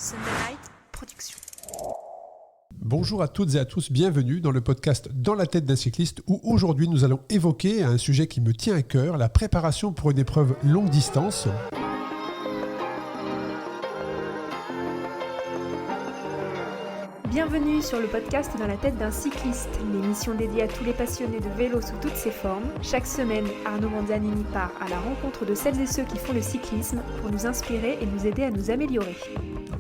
Sunday Night Production. Bonjour à toutes et à tous, bienvenue dans le podcast Dans la tête d'un cycliste où aujourd'hui nous allons évoquer un sujet qui me tient à cœur, la préparation pour une épreuve longue distance. Bienvenue sur le podcast Dans la tête d'un cycliste, l'émission dédiée à tous les passionnés de vélo sous toutes ses formes. Chaque semaine, Arnaud Manzanini part à la rencontre de celles et ceux qui font le cyclisme pour nous inspirer et nous aider à nous améliorer.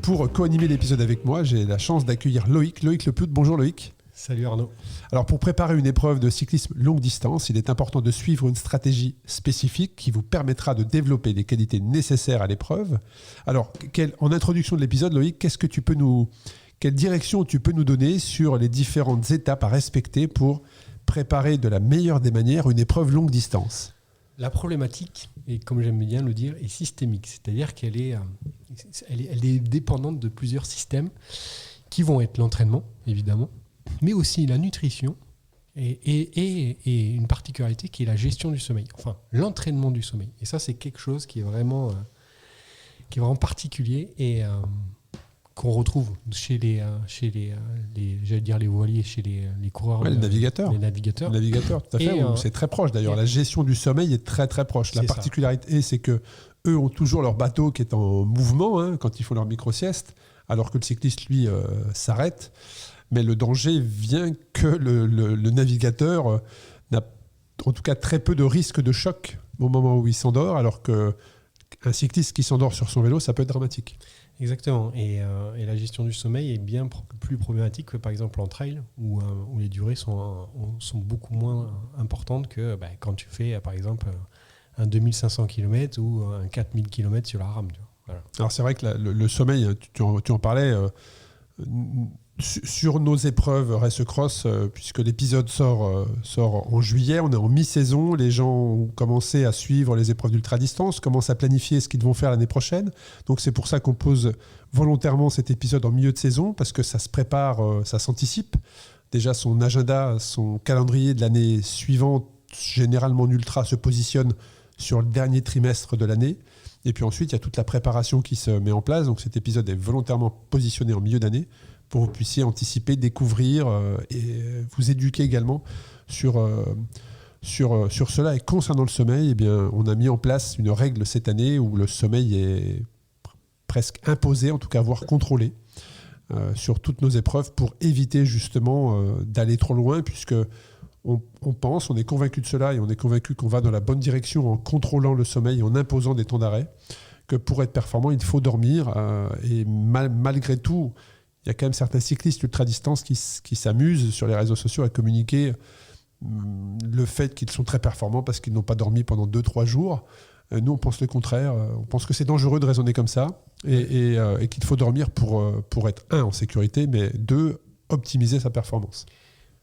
Pour co-animer l'épisode avec moi, j'ai la chance d'accueillir Loïc Leplout. Bonjour Loïc. Salut Arnaud. Alors pour préparer une épreuve de cyclisme longue distance, il est important de suivre une stratégie spécifique qui vous permettra de développer les qualités nécessaires à l'épreuve. Alors en introduction de l'épisode, Loïc, quelle direction tu peux nous donner sur les différentes étapes à respecter pour préparer de la meilleure des manières une épreuve longue distance ? La problématique, et comme j'aime bien le dire, est systémique. C'est-à-dire qu'elle est dépendante de plusieurs systèmes qui vont être l'entraînement, évidemment, mais aussi la nutrition et une particularité qui est la gestion du sommeil. Enfin, l'entraînement du sommeil. Et ça, c'est quelque chose qui est vraiment particulier et qu'on retrouve chez les voiliers, chez les coureurs, ouais, les navigateurs. Les navigateurs, tout à fait. C'est très proche d'ailleurs. La gestion du sommeil est très très proche. La particularité, c'est que eux ont toujours leur bateau qui est en mouvement quand ils font leur micro-sieste, alors que le cycliste, lui, s'arrête. Mais le danger vient que le navigateur n'a en tout cas très peu de risque de choc au moment où il s'endort, alors qu'un cycliste qui s'endort sur son vélo, ça peut être dramatique. Exactement. Et la gestion du sommeil est bien plus problématique que par exemple en trail, où les durées sont beaucoup moins importantes que quand tu fais par exemple un 2500 km ou un 4000 km sur la rame. Voilà. Alors c'est vrai que le sommeil, tu en parlais, sur nos épreuves Race Cross, puisque l'épisode sort en juillet, on est en mi-saison, les gens ont commencé à suivre les épreuves d'ultra-distance, commencent à planifier ce qu'ils vont faire l'année prochaine. Donc c'est pour ça qu'on pose volontairement cet épisode en milieu de saison, parce que ça se prépare, ça s'anticipe. Déjà son agenda, son calendrier de l'année suivante, généralement en ultra, se positionne sur le dernier trimestre de l'année. Et puis ensuite, il y a toute la préparation qui se met en place. Donc cet épisode est volontairement positionné en milieu d'année pour que vous puissiez anticiper, découvrir et vous éduquer également sur cela. Et concernant le sommeil, eh bien, on a mis en place une règle cette année où le sommeil est presque imposé, en tout cas voire contrôlé, sur toutes nos épreuves pour éviter justement d'aller trop loin, puisque on est convaincu de cela et on est convaincu qu'on va dans la bonne direction en contrôlant le sommeil et en imposant des temps d'arrêt, que pour être performant, il faut dormir. Et malgré tout, il y a quand même certains cyclistes ultra-distance qui s'amusent sur les réseaux sociaux à communiquer le fait qu'ils sont très performants parce qu'ils n'ont pas dormi pendant 2-3 jours. Nous, on pense le contraire. On pense que c'est dangereux de raisonner comme ça et qu'il faut dormir pour être, en sécurité, mais 2, optimiser sa performance.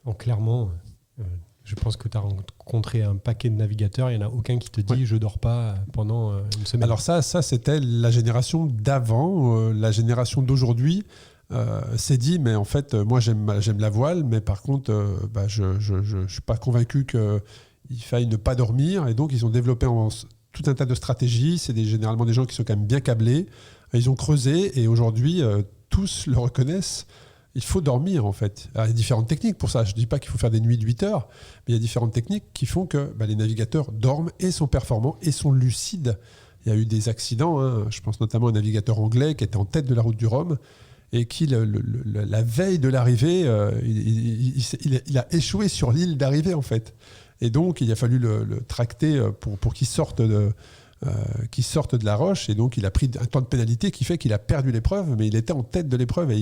Donc, clairement, je pense que tu as rencontré un paquet de navigateurs. Il n'y en a aucun qui te dit « je ne dors pas pendant une semaine ». Alors ça, c'était la génération d'avant. La génération d'aujourd'hui s'est dit, mais en fait, moi j'aime la voile, mais par contre, je ne suis pas convaincu qu'il faille ne pas dormir. Et donc, ils ont développé tout un tas de stratégies. C'est généralement des gens qui sont quand même bien câblés. Ils ont creusé et aujourd'hui, tous le reconnaissent. Il faut dormir, en fait. Alors, il y a différentes techniques pour ça. Je ne dis pas qu'il faut faire des nuits de 8 heures, mais il y a différentes techniques qui font que les navigateurs dorment et sont performants et sont lucides. Il y a eu des accidents. Je pense notamment à un navigateur anglais qui était en tête de la route du Rhum et qui, la veille de l'arrivée, il a échoué sur l'île d'arrivée, en fait. Et donc, il a fallu le tracter pour qu'il sorte de la roche. Et donc, il a pris un temps de pénalité qui fait qu'il a perdu l'épreuve, mais il était en tête de l'épreuve et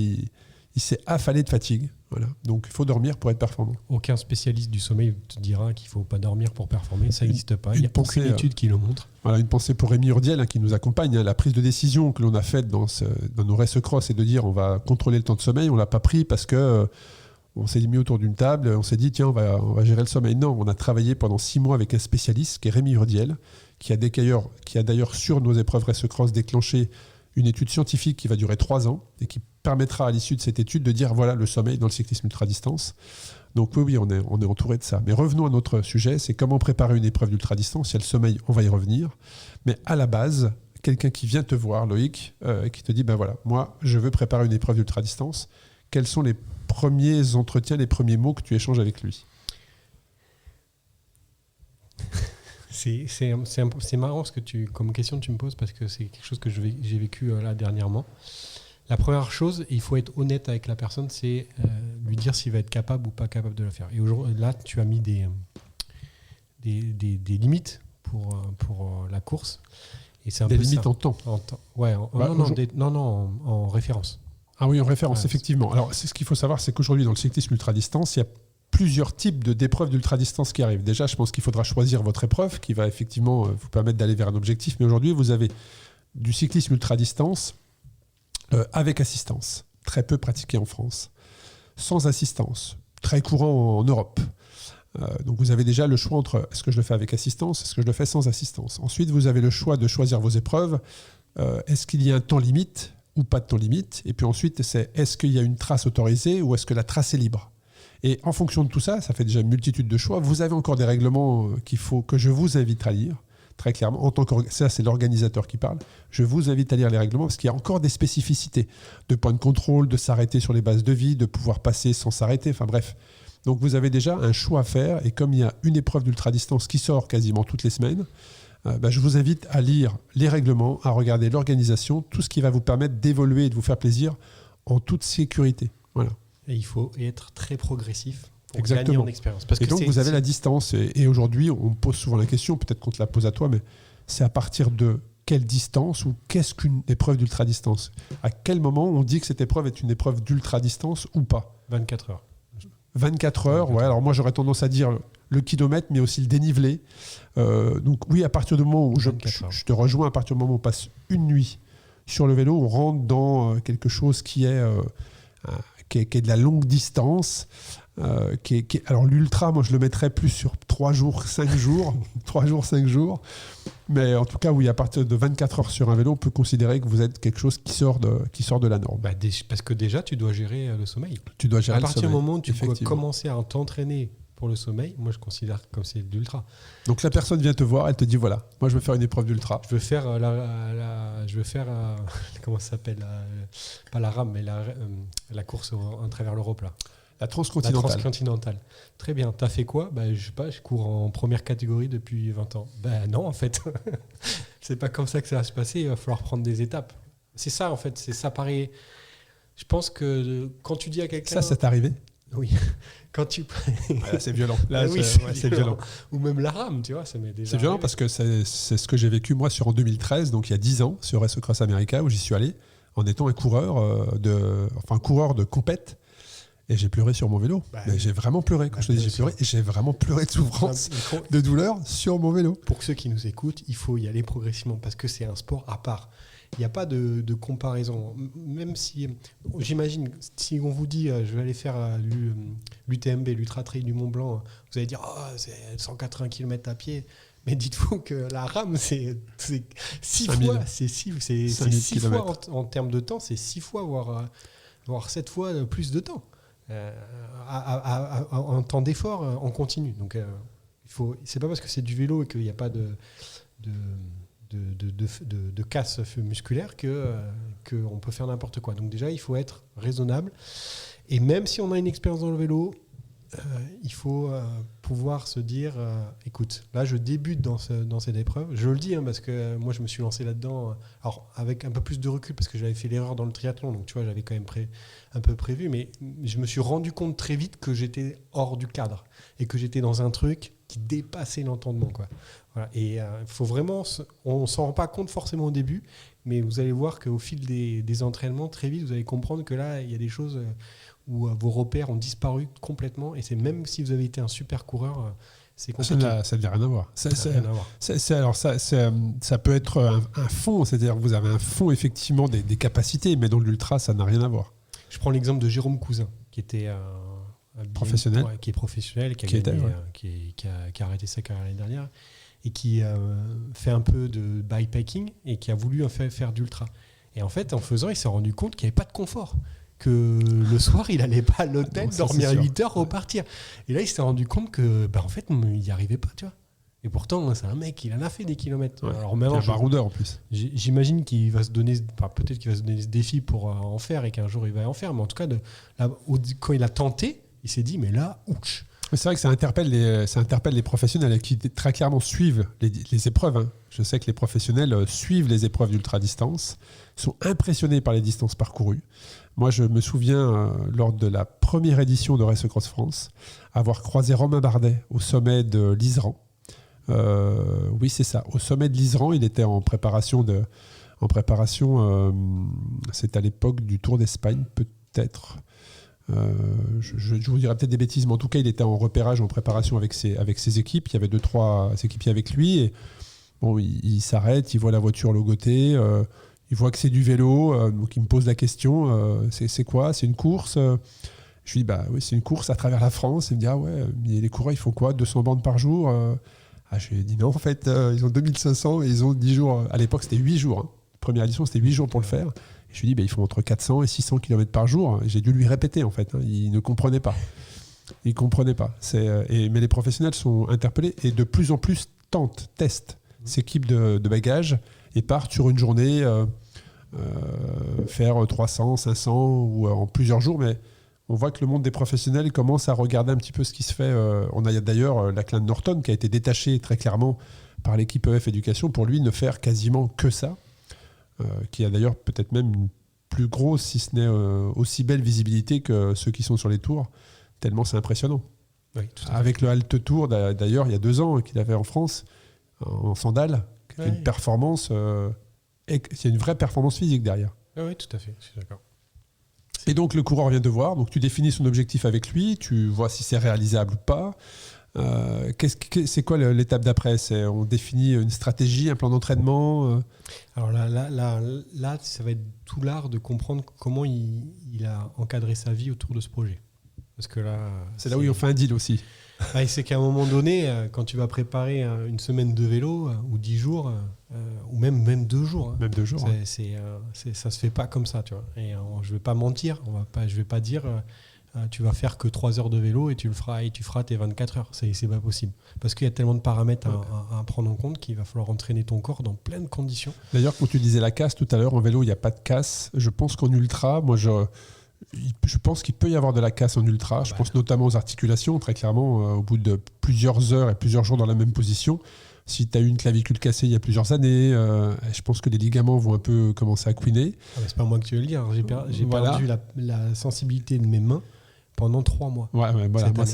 il s'est affalé de fatigue. Voilà. Donc, il faut dormir pour être performant. Aucun spécialiste du sommeil te dira qu'il ne faut pas dormir pour performer. Ça n'existe pas. Il n'y a aucune étude qui le montre. Voilà, une pensée pour Rémi Urdiel qui nous accompagne. La prise de décision que l'on a faite dans nos Race Cross, c'est de dire on va contrôler le temps de sommeil. On ne l'a pas pris parce que on s'est mis autour d'une table. On s'est dit tiens, on va gérer le sommeil. Non, on a travaillé pendant 6 mois avec un spécialiste qui est Rémi Urdiel, qui a d'ailleurs sur nos épreuves Race Cross déclenché une étude scientifique qui va durer 3 ans et qui permettra à l'issue de cette étude de dire voilà le sommeil dans le cyclisme ultra-distance. Donc oui, on est entouré de ça. Mais revenons à notre sujet, c'est comment préparer une épreuve d'ultra-distance. Il y a le sommeil, on va y revenir. Mais à la base, quelqu'un qui vient te voir, Loïc, et qui te dit, ben voilà, moi, je veux préparer une épreuve d'ultra-distance. Quels sont les premiers entretiens, les premiers mots que tu échanges avec lui ? C'est marrant comme question que tu me poses, parce que c'est quelque chose que j'ai vécu là dernièrement. La première chose, il faut être honnête avec la personne, c'est lui dire s'il va être capable ou pas capable de la faire. Et là, tu as mis des limites pour la course. Et c'est un des peu limites ça. en temps. Ouais, en référence. Ah oui, en référence, effectivement. Alors, c'est ce qu'il faut savoir, c'est qu'aujourd'hui, dans le cyclisme ultra-distance, il y a plusieurs types d'épreuves d'ultra-distance qui arrivent. Déjà, je pense qu'il faudra choisir votre épreuve qui va effectivement vous permettre d'aller vers un objectif. Mais aujourd'hui, vous avez du cyclisme ultra-distance avec assistance, très peu pratiqué en France. Sans assistance, très courant en Europe. Donc vous avez déjà le choix entre est-ce que je le fais avec assistance, est-ce que je le fais sans assistance. Ensuite, vous avez le choix de choisir vos épreuves. Est-ce qu'il y a un temps limite ou pas de temps limite ? Et puis ensuite, c'est est-ce qu'il y a une trace autorisée ou est-ce que la trace est libre ? Et en fonction de tout ça, ça fait déjà une multitude de choix. Vous avez encore des règlements que je vous invite à lire, très clairement. Ça, c'est l'organisateur qui parle. Je vous invite à lire les règlements parce qu'il y a encore des spécificités de points de contrôle, de s'arrêter sur les bases de vie, de pouvoir passer sans s'arrêter. Enfin bref. Donc vous avez déjà un choix à faire. Et comme il y a une épreuve d'ultra-distance qui sort quasiment toutes les semaines, je vous invite à lire les règlements, à regarder l'organisation, tout ce qui va vous permettre d'évoluer et de vous faire plaisir en toute sécurité. Voilà. Et il faut être très progressif pour Exactement. gagner en expérience. Et donc vous avez la distance. Et aujourd'hui, on me pose souvent la question, peut-être qu'on te la pose à toi, mais c'est à partir de quelle distance ou qu'est-ce qu'une épreuve d'ultra-distance ? À quel moment on dit que cette épreuve est une épreuve d'ultra-distance ou pas ? 24 heures. 24 heures, ouais. Alors moi, j'aurais tendance à dire le kilomètre, mais aussi le dénivelé. Donc oui, à partir du moment où je te rejoins, à partir du moment où on passe une nuit sur le vélo, on rentre dans quelque chose qui est de la longue distance. Alors l'ultra, moi je le mettrais plus sur 3 jours, 5 jours. 3 jours, 5 jours. Mais en tout cas, oui, à partir de 24 heures sur un vélo, on peut considérer que vous êtes quelque chose qui sort de la norme. Parce que déjà, tu dois gérer le sommeil. Tu dois gérer à partir du moment où tu dois commencer à t'entraîner pour le sommeil, moi je considère comme c'est de l'ultra. Donc la personne vient te voir, elle te dit voilà, moi je veux faire une épreuve d'ultra. Je veux faire comment ça s'appelle, pas la rame, mais la course à travers l'Europe là. La transcontinentale. Très bien. T'as fait quoi ? Je sais pas, je cours en première catégorie depuis 20 ans. Non, en fait. C'est pas comme ça que ça va se passer. Il va falloir prendre des étapes. C'est ça, en fait. C'est ça, pareil. Je pense que quand tu dis à quelqu'un... Ça t'est arrivé ? Oui. Quand tu... Là, c'est violent. Là, oui, c'est violent. Ou même la rame, tu vois. Ça m'est déjà c'est violent parce que c'est ce que j'ai vécu, moi, en 2013, donc il y a 10 ans, sur Race Across America, où j'y suis allé, en étant un coureur de compète. Et j'ai pleuré sur mon vélo. Mais j'ai vraiment pleuré. Quand je te dis j'ai pleuré, j'ai vraiment pleuré de souffrance, de douleur sur mon vélo. Pour ceux qui nous écoutent, il faut y aller progressivement parce que c'est un sport à part. Il n'y a pas de comparaison. Même si, j'imagine, si on vous dit je vais aller faire l'UTMB, l'Ultra Trail du Mont Blanc, vous allez dire c'est 180 km à pied. Mais dites-vous que la rame, c'est 6 fois. C'est 6 fois en termes de temps, c'est 6 fois, voire 7 fois plus de temps. En temps d'effort en continu. Donc, c'est pas parce que c'est du vélo et qu'il n'y a pas de casse musculaire qu'on peut faire n'importe quoi. Donc déjà, il faut être raisonnable. Et même si on a une expérience dans le vélo, il faut pouvoir se dire écoute, là je débute dans cette épreuve. Je le dis parce que moi je me suis lancé là-dedans alors avec un peu plus de recul parce que j'avais fait l'erreur dans le triathlon, donc tu vois, j'avais quand même un peu prévu, mais je me suis rendu compte très vite que j'étais hors du cadre et que j'étais dans un truc qui dépassait l'entendement, quoi. Voilà. Et faut vraiment, on s'en rend pas compte forcément au début, mais vous allez voir qu'au fil des entraînements, très vite vous allez comprendre que là il y a des choses où vos repères ont disparu complètement, et c'est même si vous avez été un super coureur, c'est compliqué. Ça n'a rien à voir. Ça peut être un fond, c'est-à-dire que vous avez un fond effectivement des capacités, mais dans l'ultra, ça n'a rien à voir. Je prends l'exemple de Jérôme Cousin, qui était professionnel, qui est professionnel, qui a arrêté sa carrière l'année dernière, et qui fait un peu de bikepacking, et qui a voulu faire d'ultra. Et en fait, en faisant, il s'est rendu compte qu'il n'y avait pas de confort. Que le soir, il n'allait pas à l'hôtel, dormir 8 heures, repartir. Et là, il s'est rendu compte que, en fait, il n'y arrivait pas, tu vois. Et pourtant, c'est un mec, il en a fait des kilomètres. Ouais. Alors maintenant, un baroudeur en plus. j'imagine qu'il va se donner, peut-être qu'il va se donner ce défi pour en faire et qu'un jour il va en faire. Mais en tout cas, quand il a tenté, il s'est dit, mais là, ouch. C'est vrai que ça interpelle les professionnels qui très clairement suivent les épreuves. Hein. Je sais que les professionnels suivent les épreuves d'ultra-distance, sont impressionnés par les distances parcourues. Moi, je me souviens, lors de la première édition de Race Cross France, avoir croisé Romain Bardet au sommet de l'Isran. Oui, c'est ça. Au sommet de l'Isran, il était en préparation. C'est à l'époque du Tour d'Espagne, peut-être. Je vous dirais peut-être des bêtises, mais en tout cas, il était en repérage, en préparation avec ses équipes. Il y avait 2-3 équipiers avec lui. Et bon, il s'arrête, il voit la voiture logotée, il voit que c'est du vélo. Donc, il me pose la question, c'est quoi ? C'est une course ? Je lui dis, oui, c'est une course à travers la France. Il me dit, ah ouais, mais les coureurs, ils font quoi ? 200 bandes par jour ? Je lui ai dit, non, en fait, ils ont 2500 et ils ont 10 jours. À l'époque, c'était 8 jours. Hein. Première édition, c'était 8 jours pour le faire. Et je lui ai dit, ils font entre 400 et 600 km par jour. Et j'ai dû lui répéter, en fait. Hein. Il ne comprenait pas. Il ne comprenait pas. Mais les professionnels sont interpellés et de plus en plus testent, s'équipent de bagages et partent sur une journée faire 300, 500 ou en plusieurs jours. Mais on voit que le monde des professionnels commence à regarder un petit peu ce qui se fait. On a d'ailleurs Lachlan Norton qui a été détaché très clairement par l'équipe EF Éducation pour lui ne faire quasiment que ça. Qui a d'ailleurs peut-être même une plus grosse, si ce n'est aussi belle visibilité que ceux qui sont sur les tours, tellement c'est impressionnant. Oui, avec le Halte Tour, d'ailleurs, il y a 2 ans qu'il avait en France, en sandales, qui fait une performance, il y a une vraie performance physique derrière. Oui, tout à fait, je suis d'accord. Et donc le coureur vient te voir, donc tu définis son objectif avec lui, tu vois si c'est réalisable ou pas. C'est quoi l'étape d'après ? On définit une stratégie, un plan d'entraînement Alors là, ça va être tout l'art de comprendre comment il a encadré sa vie autour de ce projet. Parce que là, c'est là où on fait un deal aussi. C'est qu'à un moment donné, quand tu vas préparer une semaine de vélo, ou 10 jours, ou même 2 jours, même 2 jours, ça se fait pas comme ça. Tu vois. Et je vais pas mentir, je vais pas dire... tu vas faire que 3 heures de vélo et tu feras tes 24 heures. C'est pas possible. Parce qu'il y a tellement de paramètres à prendre en compte qu'il va falloir entraîner ton corps dans plein de conditions. D'ailleurs, quand tu disais la casse tout à l'heure, en vélo, il n'y a pas de casse. Je pense qu'en ultra, je pense qu'il peut y avoir de la casse en ultra. Je pense notamment aux articulations, très clairement, au bout de plusieurs heures et plusieurs jours dans la même position. Si tu as eu une clavicule cassée il y a plusieurs années, je pense que les ligaments vont un peu commencer à couiner. C'est pas moi que tu veux le dire. J'ai perdu la sensibilité de mes mains pendant 3 mois. Voilà,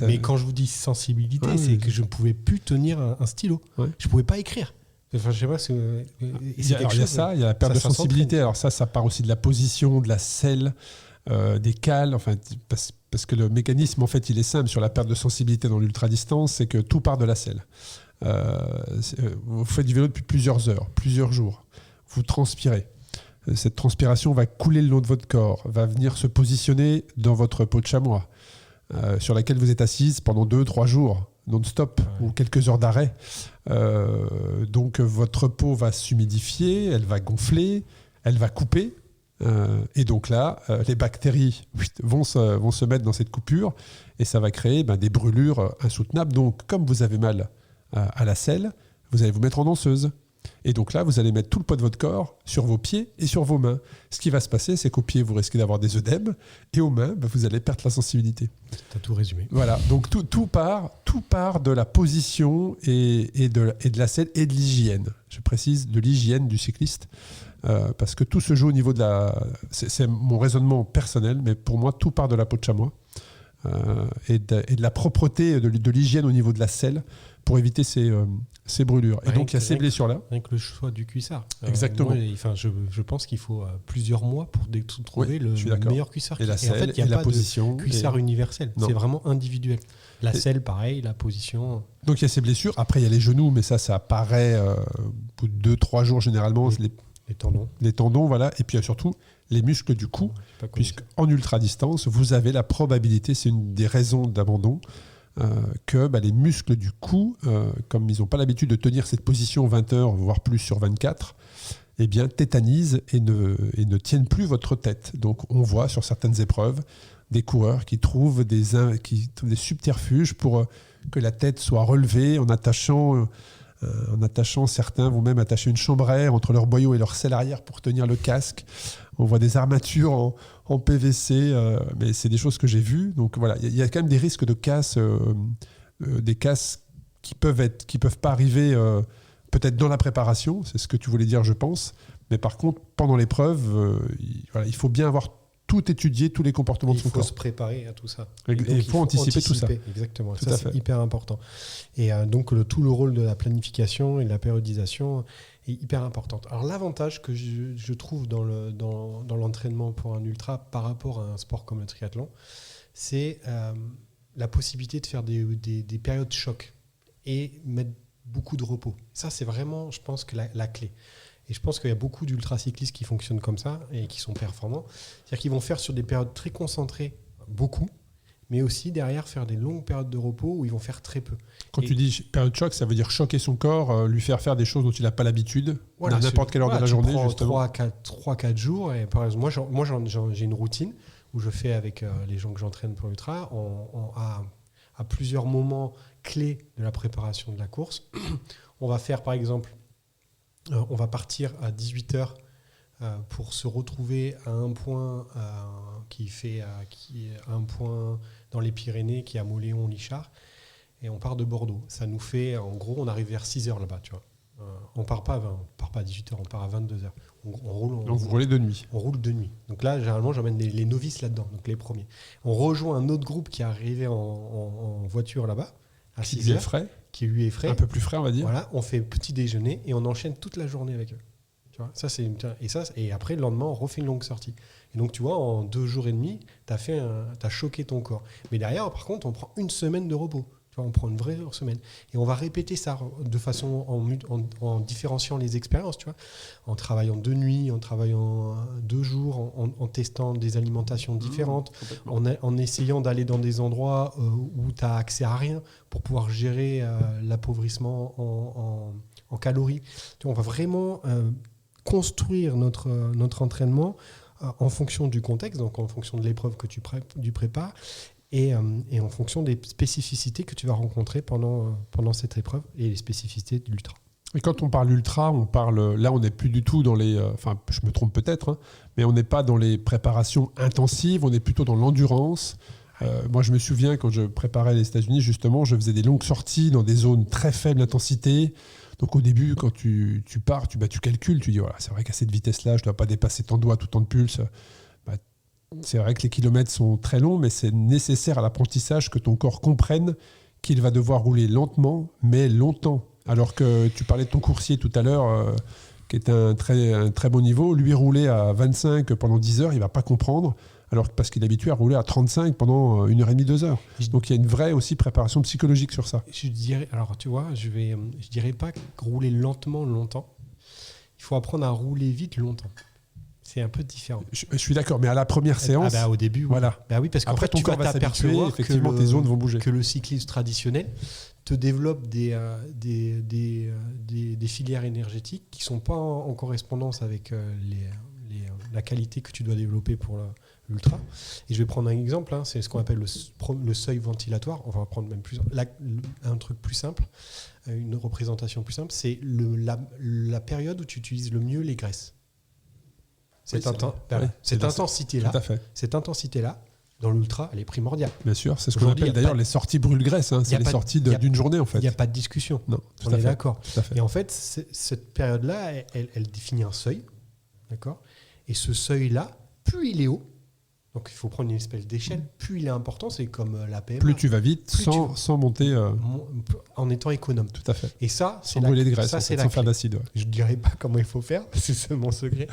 mais quand je vous dis sensibilité, c'est que je ne pouvais plus tenir un stylo. Ouais. Je ne pouvais pas écrire. Enfin, je sais pas. Il y a la perte de sensibilité. Alors ça part aussi de la position, de la selle, des cales. Enfin, parce que le mécanisme, en fait, il est simple sur la perte de sensibilité dans l'ultra-distance, c'est que tout part de la selle. Vous faites du vélo depuis plusieurs heures, plusieurs jours. Vous transpirez. Cette transpiration va couler le long de votre corps, va venir se positionner dans votre peau de chamois, sur laquelle vous êtes assise pendant 2-3 jours, non-stop, ou quelques heures d'arrêt. Donc votre peau va s'humidifier, elle va gonfler, elle va couper. Et donc là, les bactéries vont se mettre dans cette coupure et ça va créer des brûlures insoutenables. Donc comme vous avez mal à la selle, vous allez vous mettre en danseuse. Et donc là, vous allez mettre tout le poids de votre corps sur vos pieds et sur vos mains. Ce qui va se passer, c'est qu'aux pieds, vous risquez d'avoir des œdèmes et aux mains, vous allez perdre la sensibilité. Tu as tout résumé. Voilà, donc tout part de la position et de la selle et de l'hygiène. Je précise, de l'hygiène du cycliste. Parce que tout se joue au niveau de la... C'est mon raisonnement personnel, mais pour moi, tout part de la peau de chamois et de la propreté, de l'hygiène au niveau de la selle pour éviter ces brûlures. Et donc, il y a ces blessures-là. Rien que le choix du cuissard. Exactement. Je pense qu'il faut plusieurs mois pour trouver le meilleur cuissard. Et la selle, en fait, il n'y a pas position. De cuissard universel. Non. C'est vraiment individuel. La selle, pareil, la position. Donc, il y a ces blessures. Après, il y a les genoux, mais ça apparaît au bout de 2-3 jours généralement. Les tendons. Les tendons, voilà. Et puis, il y a surtout les muscles du cou. Puisqu'en ultra-distance, vous avez la probabilité, c'est une des raisons d'abandon, que les muscles du cou, comme ils n'ont pas l'habitude de tenir cette position 20 heures, voire plus sur 24, tétanisent et ne tiennent plus votre tête. Donc on voit sur certaines épreuves des coureurs qui trouvent des subterfuges pour que la tête soit relevée en attachant en attachant, certains vont même attacher une chambre à air entre leur boyau et leur selle arrière pour tenir le casque. On voit des armatures en PVC, mais c'est des choses que j'ai vues. Donc voilà, il y a quand même des risques de casse, des casses qui peuvent pas arriver peut-être dans la préparation, c'est ce que tu voulais dire, je pense. Mais par contre, pendant l'épreuve, il faut bien avoir tout étudié, tous les comportements de son corps. Il faut se préparer à tout ça. Et il faut anticiper tout ça. Exactement, tout ça c'est hyper important. Et donc tout le rôle de la planification et de la périodisation est hyper important. Alors l'avantage que je trouve dans l'entraînement pour un ultra par rapport à un sport comme le triathlon, c'est la possibilité de faire des périodes choc et mettre beaucoup de repos. Ça c'est vraiment, je pense, que la clé. Et je pense qu'il y a beaucoup d'ultracyclistes qui fonctionnent comme ça et qui sont performants. C'est-à-dire qu'ils vont faire sur des périodes très concentrées, beaucoup, mais aussi derrière faire des longues périodes de repos où ils vont faire très peu. Quand tu dis période choc, ça veut dire choquer son corps, lui faire faire des choses dont il n'a pas l'habitude, à n'importe quelle heure de la journée. Tu prends 3-4 jours. Et par exemple, moi j'ai une routine où je fais avec les gens que j'entraîne pour l'ultra à plusieurs moments clés de la préparation de la course. On va faire par exemple... on va partir à 18h pour se retrouver à un point qui est un point dans les Pyrénées, qui est à Mauléon-Lichard, et on part de Bordeaux. Ça nous fait, en gros, on arrive vers 6h là-bas, tu vois. On part pas à 18h, on part à 22h. Donc vous roulez de nuit. On roule de nuit. Donc là, généralement, j'emmène les novices là-dedans, donc les premiers. On rejoint un autre groupe qui est arrivé en voiture là-bas, à 6h. Qui lui est frais. Un peu plus frais, on va dire. Voilà, on fait petit déjeuner et on enchaîne toute la journée avec eux. Tu vois, et après, le lendemain, on refait une longue sortie. Et donc, tu vois, en 2 jours et demi, t'as choqué ton corps. Mais derrière, par contre, on prend une semaine de repos. Tu vois, on prend une vraie semaine. Et on va répéter ça de façon en différenciant les expériences, tu vois, en travaillant de nuit, en travaillant 2 jours, en testant des alimentations différentes, en essayant d'aller dans des endroits où tu as accès à rien pour pouvoir gérer l'appauvrissement en calories. Tu vois, on va vraiment construire notre entraînement en fonction du contexte, donc en fonction de l'épreuve que tu prépares, et en fonction des spécificités que tu vas rencontrer pendant cette épreuve et les spécificités de l'ultra. Et quand on parle ultra, là on n'est plus du tout dans les... Enfin, je me trompe peut-être, hein, mais on n'est pas dans les préparations intensives, on est plutôt dans l'endurance. Moi, je me souviens, quand je préparais les États-Unis, justement, je faisais des longues sorties dans des zones très faibles d'intensité. Donc au début, quand tu pars, tu calcules, tu dis, voilà, c'est vrai qu'à cette vitesse-là, je ne dois pas dépasser tant de watts ou tant de pulse. C'est vrai que les kilomètres sont très longs, mais c'est nécessaire à l'apprentissage que ton corps comprenne qu'il va devoir rouler lentement, mais longtemps. Alors que tu parlais de ton coursier tout à l'heure, qui est un très bon niveau. Lui, rouler à 25 pendant 10 heures, il ne va pas comprendre, parce qu'il est habitué à rouler à 35 pendant 1h30, 2 heures. Donc il y a une vraie aussi préparation psychologique sur ça. Je dirais, alors tu vois, je dirais pas rouler lentement longtemps. Il faut apprendre à rouler vite longtemps. C'est un peu différent. Je suis d'accord, mais à la première séance... au début, oui. Voilà. Oui, parce qu'en après, fait, ton tu corps vas t'apercevoir effectivement tes zones vont bouger. Que le cyclisme traditionnel te développe des filières énergétiques qui ne sont pas en correspondance avec la qualité que tu dois développer pour l'ultra. Et je vais prendre un exemple, c'est ce qu'on appelle le seuil ventilatoire. On va prendre même un truc plus simple, une représentation plus simple, c'est la période où tu utilises le mieux les graisses. Cette intensité-là, dans l'ultra, elle est primordiale. Bien sûr, c'est ce qu'on appelle d'ailleurs les sorties brûle-graisse. C'est les sorties d'une journée, en fait. Il n'y a pas de discussion. Non, on est d'accord. Et en fait, cette période-là, elle définit un seuil. D'accord ? Et ce seuil-là, plus il est haut, donc il faut prendre une espèce d'échelle, plus il est important, c'est comme la PMA. Plus tu vas vite, sans monter... en étant économe. Tout à fait. Et ça, sans brûler de graisse, sans faire d'acide. Ouais. Je ne dirais pas comment il faut faire, c'est mon secret.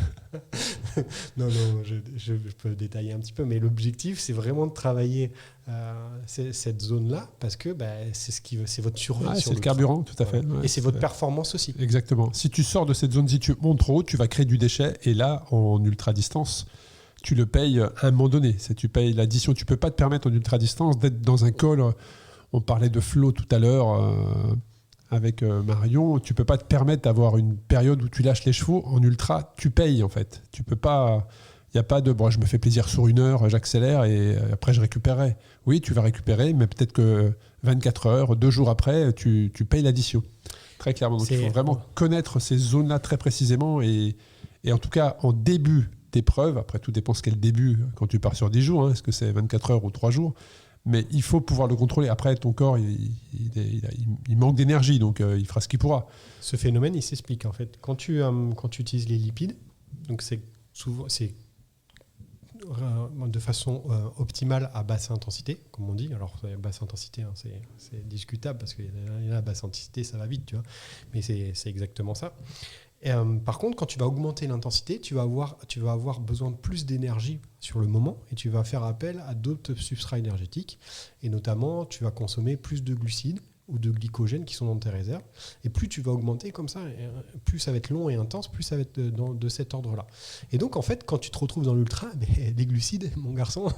non, je peux détailler un petit peu, mais l'objectif, c'est vraiment de travailler cette zone-là, parce que c'est votre survie. C'est le carburant, tout à fait. Ouais, et c'est votre performance aussi. Exactement. Si tu sors de cette zone, si tu montes trop haut, tu vas créer du déchet, et là, en ultra-distance... tu le payes à un moment donné. Tu payes l'addition. Tu ne peux pas te permettre en ultra-distance d'être dans un col. On parlait de flow tout à l'heure avec Marion. Tu ne peux pas te permettre d'avoir une période où tu lâches les chevaux. En ultra, tu payes en fait. Tu peux pas... Il n'y a pas de je me fais plaisir sur 1 heure, j'accélère et après je récupérerai. Oui, tu vas récupérer, mais peut-être que 24 heures, 2 jours après, tu payes l'addition. Très clairement. Donc, il faut vraiment connaître ces zones-là très précisément. Et en tout cas, en début d'épreuve, après tout dépend ce qu'est le début quand tu pars sur 10 jours, est-ce que c'est 24 heures ou 3 jours, mais il faut pouvoir le contrôler. Après, ton corps, il manque d'énergie, donc il fera ce qu'il pourra. Ce phénomène, il s'explique en fait. Quand tu utilises les lipides, donc c'est de façon optimale à basse intensité, comme on dit. Alors, basse intensité, c'est discutable parce qu'il y a la basse intensité, ça va vite, tu vois. Mais c'est exactement ça. Et, par contre, quand tu vas augmenter l'intensité, tu vas avoir besoin de plus d'énergie sur le moment et tu vas faire appel à d'autres substrats énergétiques. Et notamment, tu vas consommer plus de glucides ou de glycogène qui sont dans tes réserves. Et plus tu vas augmenter comme ça, plus ça va être long et intense, plus ça va être de cet ordre-là. Et donc, en fait, quand tu te retrouves dans l'ultra, les glucides, mon garçon,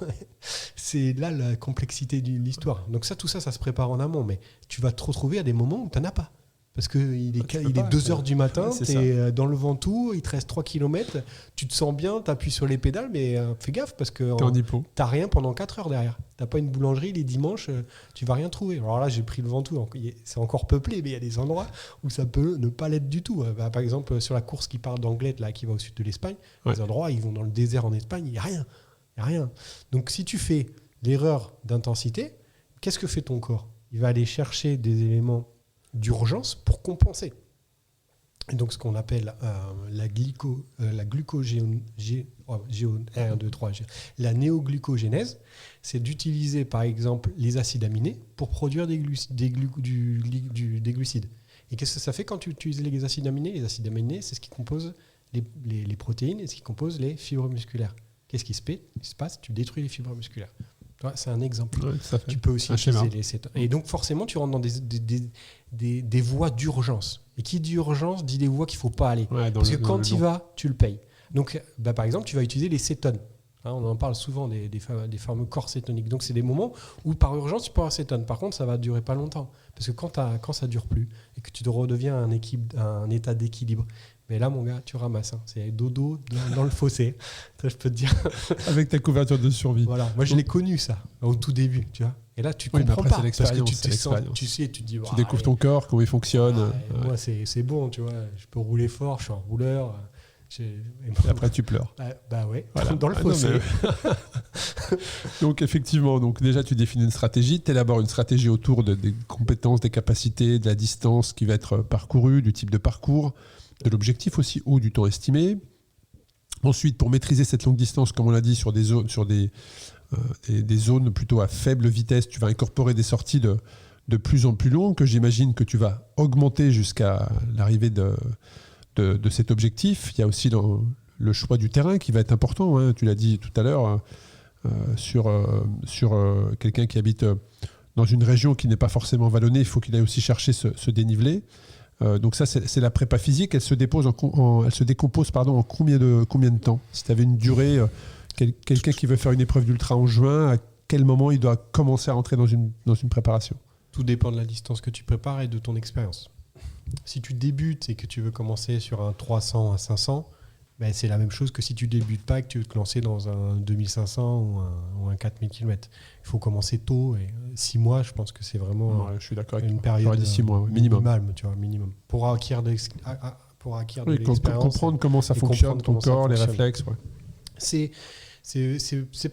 c'est là la complexité de l'histoire. Donc tout ça se prépare en amont. Mais tu vas te retrouver à des moments où tu n'en as pas. Parce qu'il est 2h du matin, tu es dans le Ventoux, il te reste 3 km, tu te sens bien, tu appuies sur les pédales, mais fais gaffe parce que tu n'as rien pendant 4 heures derrière. Tu n'as pas une boulangerie, les dimanches, tu ne vas rien trouver. Alors là, j'ai pris le Ventoux, c'est encore peuplé, mais il y a des endroits où ça peut ne pas l'être du tout. Par exemple, sur la course qui part d'Anglet, là, qui va au sud de l'Espagne, des endroits, ils vont dans le désert en Espagne, il n'y a rien. Il y a rien. Donc si tu fais l'erreur d'intensité, qu'est-ce que fait ton corps ? Il va aller chercher des éléments d'urgence pour compenser. Et donc ce qu'on appelle la néoglucogénèse, c'est d'utiliser par exemple les acides aminés pour produire des glucides. Et qu'est-ce que ça fait quand tu utilises les acides aminés ? Les acides aminés, c'est ce qui compose les protéines et ce qui compose les fibres musculaires. Qu'est-ce qui se passe ? Tu détruis les fibres musculaires. C'est un exemple. Ouais, tu peux aussi utiliser les cétones. Et donc forcément, tu rentres dans des voies d'urgence. Et qui dit urgence dit des voies qu'il ne faut pas aller. Ouais, parce que quand tu y vas, tu le payes. Donc, par exemple, tu vas utiliser les cétones. On en parle souvent des fameux corps cétoniques. Donc, c'est des moments où par urgence, tu peux avoir cétone. Par contre, ça ne va durer pas longtemps. Parce que quand ça ne dure plus et que tu redeviens un état d'équilibre, mais là, mon gars, tu ramasses. C'est dodo dans le fossé. Ça, je peux te dire. Avec ta couverture de survie. Voilà. Moi, je l'ai connu, ça, au tout début. Tu vois. Et là, tu comprends après, pas. C'est l'expérience, parce que tu sais, tu te dis... Tu découvres ton corps, comment il fonctionne. Moi, c'est bon, tu vois. Je peux rouler fort, je suis un rouleur. Et après, tu pleures. Ouais, voilà. Dans le fossé. Donc, effectivement, déjà, tu définis une stratégie. Tu élabores une stratégie autour des compétences, des capacités, de la distance qui va être parcourue, du type de parcours, de l'objectif aussi, ou du temps estimé. Ensuite, pour maîtriser cette longue distance, comme on l'a dit, sur des zones plutôt à faible vitesse, tu vas incorporer des sorties de plus en plus longues, que j'imagine que tu vas augmenter jusqu'à l'arrivée de cet objectif. Il y a aussi le choix du terrain qui va être important. Tu l'as dit tout à l'heure, sur quelqu'un qui habite dans une région qui n'est pas forcément vallonnée, il faut qu'il aille aussi chercher ce dénivelé. Donc ça, c'est la prépa physique. Elle se décompose en combien de temps ? Si tu avais une durée, quelqu'un qui veut faire une épreuve d'ultra en juin, à quel moment il doit commencer à rentrer dans une préparation ? Tout dépend de la distance que tu prépares et de ton expérience. Si tu débutes et que tu veux commencer sur un 300 à 500, c'est la même chose que si tu débutes pas et que tu veux te lancer dans un 2500 ou un 4000 km. Il faut commencer tôt. Et 6 mois, je pense que c'est vraiment je suis d'accord avec une période dit 6 mois, minimum. Minimum. Pour acquérir de l'expérience. Comprendre comment ça fonctionne, ton corps, les réflexes. Ouais. C'est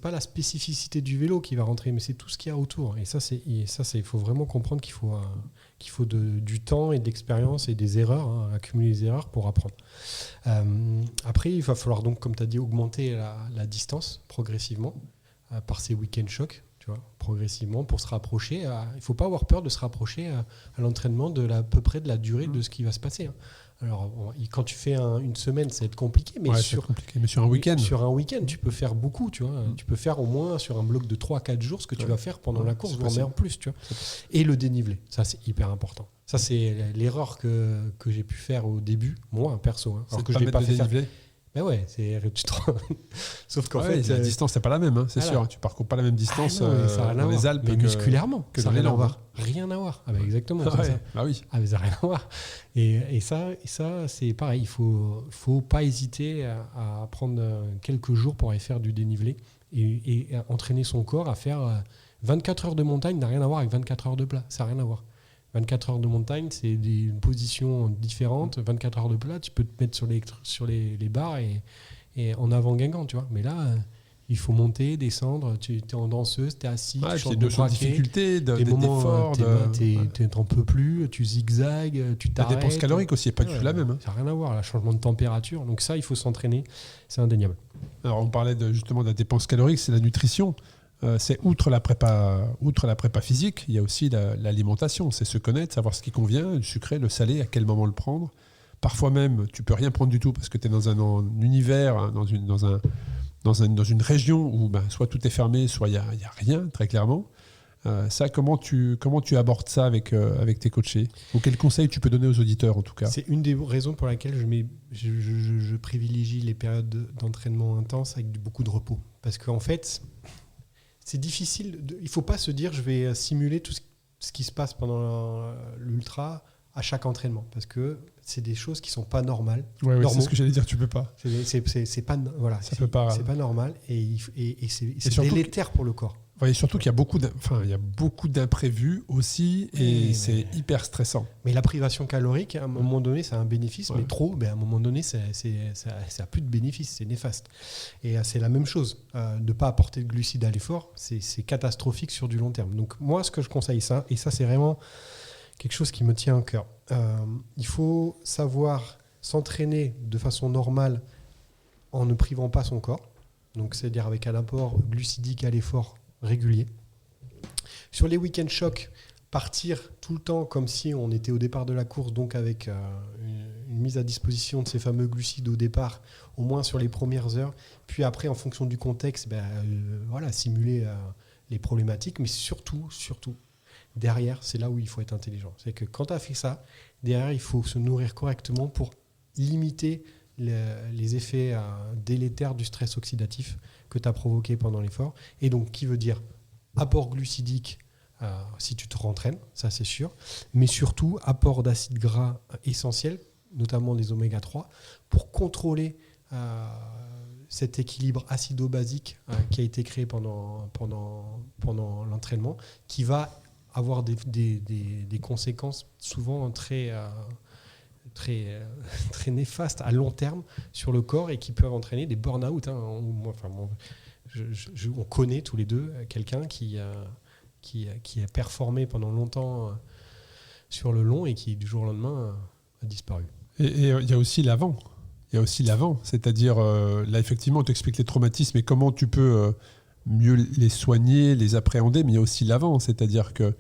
pas la spécificité du vélo qui va rentrer, mais c'est tout ce qu'il y a autour. Et il faut vraiment comprendre qu'il faut du temps et de l'expérience et des erreurs, accumuler des erreurs pour apprendre. Après, il va falloir donc, comme tu as dit, augmenter la distance progressivement par ces week-end shocks, tu vois, progressivement pour se rapprocher. Il ne faut pas avoir peur de se rapprocher à l'entraînement à peu près de la durée de ce qui va se passer. Alors, quand tu fais une semaine, ça va être compliqué, mais sur un week-end. Sur un week-end, tu peux faire beaucoup, tu vois. Tu peux faire au moins sur un bloc de 3-4 jours ce que tu vas faire pendant la course, voire même plus, tu vois. Et le dénivelé, ça c'est hyper important. Ça c'est l'erreur que j'ai pu faire au début, moi perso. Alors que je l'ai pas fait dénivelé. Mais ouais, sauf qu'en fait, la distance c'est pas la même, c'est sûr. Tu parcours pas la même distance dans les Alpes, mais musculairement, que ça dans n'a les Landes. Rien à voir. Exactement. Oui. Mais ça n'a rien à voir. Et ça, c'est pareil. Il faut pas hésiter à prendre quelques jours pour aller faire du dénivelé et à entraîner son corps à faire 24 heures de montagne n'a rien à voir avec 24 heures de plat. Ça n'a rien à voir. 24 heures de montagne, c'est des positions différentes. 24 heures de plat, tu peux te mettre sur les barres et en avant Guingamp, tu vois. Mais là, il faut monter, descendre. Tu es en danseuse, tu es assis, tu chantes de de difficulté, des moments tu n'en peux plus, tu zigzags, tu t'arrêtes. La dépense calorique aussi n'est pas du tout la même. Hein. Ça n'a rien à voir, le changement de température. Donc ça, il faut s'entraîner, c'est indéniable. Alors on parlait justement de la dépense calorique, c'est la nutrition. C'est outre la prépa physique, il y a aussi l'alimentation. C'est se connaître, savoir ce qui convient, le sucré, le salé, à quel moment le prendre. Parfois même, tu peux rien prendre du tout parce que tu es dans un univers, hein, dans une région où soit tout est fermé, soit il n'y a rien, très clairement. Ça, comment tu abordes ça avec tes coachés? Ou quels conseils tu peux donner aux auditeurs, en tout cas? C'est une des raisons pour laquelle je privilégie les périodes d'entraînement intense avec beaucoup de repos. Parce qu'en fait, c'est difficile. Il ne faut pas se dire je vais simuler tout ce qui se passe pendant l'ultra à chaque entraînement. Parce que c'est des choses qui ne sont pas normales. Ouais, c'est ce que j'allais dire, tu ne peux pas. C'est pas, voilà, peut pas. C'est pas normal et c'est délétère pour le corps. Et surtout qu'il y a beaucoup d'imprévus aussi et c'est hyper stressant. Mais la privation calorique, à un moment donné, ça a un bénéfice, mais trop, à un moment donné, ça n'a plus de bénéfice, c'est néfaste. Et c'est la même chose. De ne pas apporter de glucides à l'effort, c'est catastrophique sur du long terme. Donc moi, ce que je conseille, et ça c'est vraiment quelque chose qui me tient à cœur, il faut savoir s'entraîner de façon normale en ne privant pas son corps. Donc c'est-à-dire avec un apport glucidique à l'effort régulier. Sur les week-end chocs, partir tout le temps comme si on était au départ de la course, donc avec une mise à disposition de ces fameux glucides au départ, au moins sur les premières heures, puis après en fonction du contexte, simuler les problématiques, mais surtout, derrière, c'est là où il faut être intelligent. C'est que quand tu as fait ça, derrière, il faut se nourrir correctement pour limiter les effets délétères du stress oxydatif que tu as provoqué pendant l'effort. Et donc, qui veut dire apport glucidique si tu te rentraînes, ça c'est sûr, mais surtout apport d'acides gras essentiels, notamment des oméga 3, pour contrôler cet équilibre acido-basique qui a été créé pendant l'entraînement, qui va avoir des conséquences souvent très néfastes à long terme sur le corps et qui peuvent entraîner des burn-out. On connaît tous les deux quelqu'un qui a performé pendant longtemps sur le long et qui du jour au lendemain a disparu. Et il y a aussi l'avant. C'est-à-dire, là effectivement on t'explique les traumatismes et comment tu peux mieux les soigner, les appréhender, mais il y a aussi l'avant, c'est-à-dire que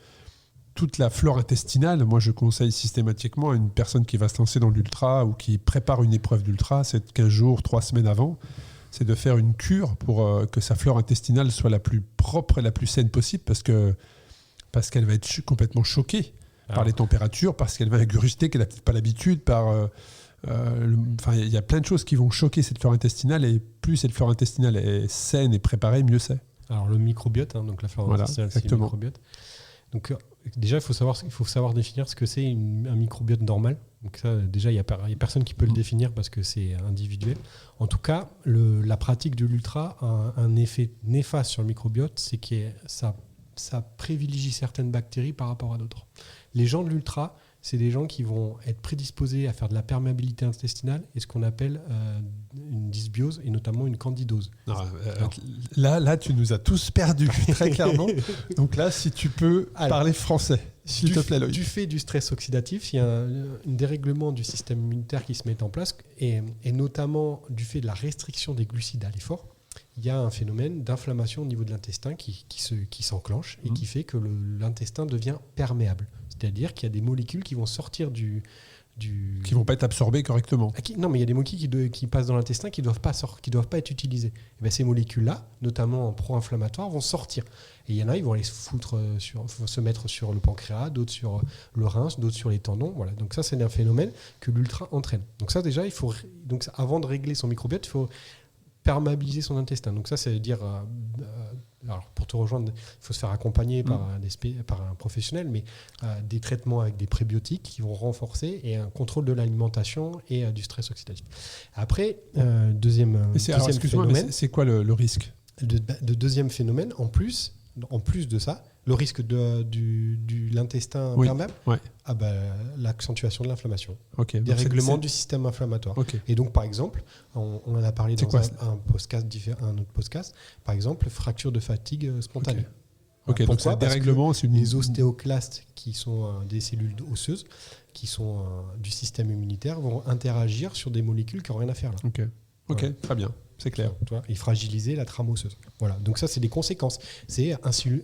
toute la flore intestinale, moi je conseille systématiquement à une personne qui va se lancer dans l'ultra ou qui prépare une épreuve d'ultra, c'est 15 jours, 3 semaines avant, c'est de faire une cure pour que sa flore intestinale soit la plus propre et la plus saine possible parce qu'elle va être complètement choquée par les températures, parce qu'elle va ingurgiter, qu'elle n'a peut-être pas l'habitude, il y a plein de choses qui vont choquer cette flore intestinale et plus cette flore intestinale est saine et préparée, mieux c'est. Alors le microbiote, donc la flore intestinale, c'est le microbiote. Donc déjà, il faut savoir définir ce que c'est un microbiote normal. Donc ça, déjà, il y a personne qui peut le définir parce que c'est individuel. En tout cas, la pratique de l'ultra a un effet néfaste sur le microbiote, c'est que ça privilégie certaines bactéries par rapport à d'autres. Les gens de l'ultra, c'est des gens qui vont être prédisposés à faire de la perméabilité intestinale et ce qu'on appelle une dysbiose et notamment une candidose. Là, tu nous as tous perdus, très clairement. Donc là, si tu peux parler français, s'il te plaît, Loïc. Du fait du stress oxydatif, il y a un dérèglement du système immunitaire qui se met en place et notamment du fait de la restriction des glucides à l'effort. Il y a un phénomène d'inflammation au niveau de l'intestin qui s'enclenche et qui fait que l'intestin devient perméable. C'est-à-dire qu'il y a des molécules qui vont sortir qui ne vont pas être absorbées correctement. Non, mais il y a des molécules qui passent dans l'intestin qui ne doivent pas être utilisées. Et bien, ces molécules-là, notamment pro-inflammatoires, vont sortir. Et il y en a, ils vont aller se mettre sur le pancréas, d'autres sur le rein, d'autres sur les tendons. Voilà. Donc ça, c'est un phénomène que l'ultra entraîne. Donc ça, déjà, avant de régler son microbiote, il faut perméabiliser son intestin. Donc ça, c'est dire... alors pour te rejoindre, il faut se faire accompagner par un professionnel, mais des traitements avec des prébiotiques qui vont renforcer et un contrôle de l'alimentation et du stress oxydatif. Après, deuxième phénomène... Mais c'est quoi le risque de deuxième phénomène, en plus de ça, Le risque de l'intestin Oui. perméable, Ouais. l'accentuation de l'inflammation, Ok. Donc, dérèglement du système inflammatoire. Ok. Et donc, par exemple, on en a parlé C'est dans quoi, un autre podcast, par exemple, fracture de fatigue spontanée. Ok, Pourquoi ? donc c'est un Parce que dérèglement, c'est une... les ostéoclastes, qui sont des cellules osseuses, qui sont du système immunitaire, vont interagir sur des molécules qui n'ont rien à faire là. Ok, Voilà. très bien, c'est clair. Tu vois, et fragiliser la trame osseuse. Voilà. Donc ça, c'est des conséquences. C'est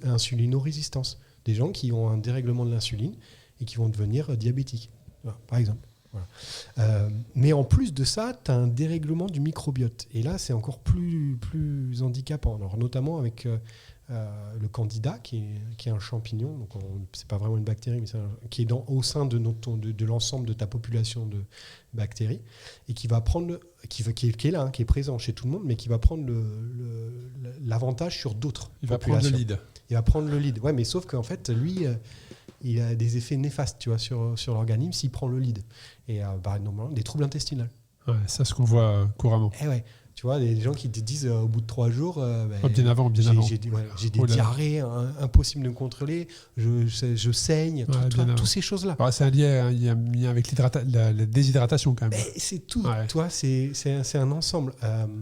insulinorésistance. Des gens qui ont un dérèglement de l'insuline et qui vont devenir diabétiques, voilà, par exemple. Voilà. Mais en plus de ça, tu as un dérèglement du microbiote. Et là, c'est encore plus handicapant. Alors, notamment avec le candida, qui est un champignon. Donc, c'est pas vraiment une bactérie, mais qui est au sein de l'ensemble de ta population de bactéries et qui va prendre, qui est là, qui est présent chez tout le monde, mais qui va prendre l'avantage sur d'autres Il va prendre le lead. Il va prendre le lead. Ouais, mais sauf qu'en fait, lui, il a des effets néfastes, tu vois, sur l'organisme s'il prend le lead. Et normalement, des troubles intestinaux. Ouais, ça, ce qu'on voit couramment. Eh ouais. Tu vois, des gens qui te disent au bout de 3 jours, Bien avant. j'ai des diarrhées impossible de me contrôler, je saigne, toutes ces choses-là. Alors, c'est il y a un lien avec la déshydratation quand même. C'est tout. Ouais. Toi, c'est un ensemble.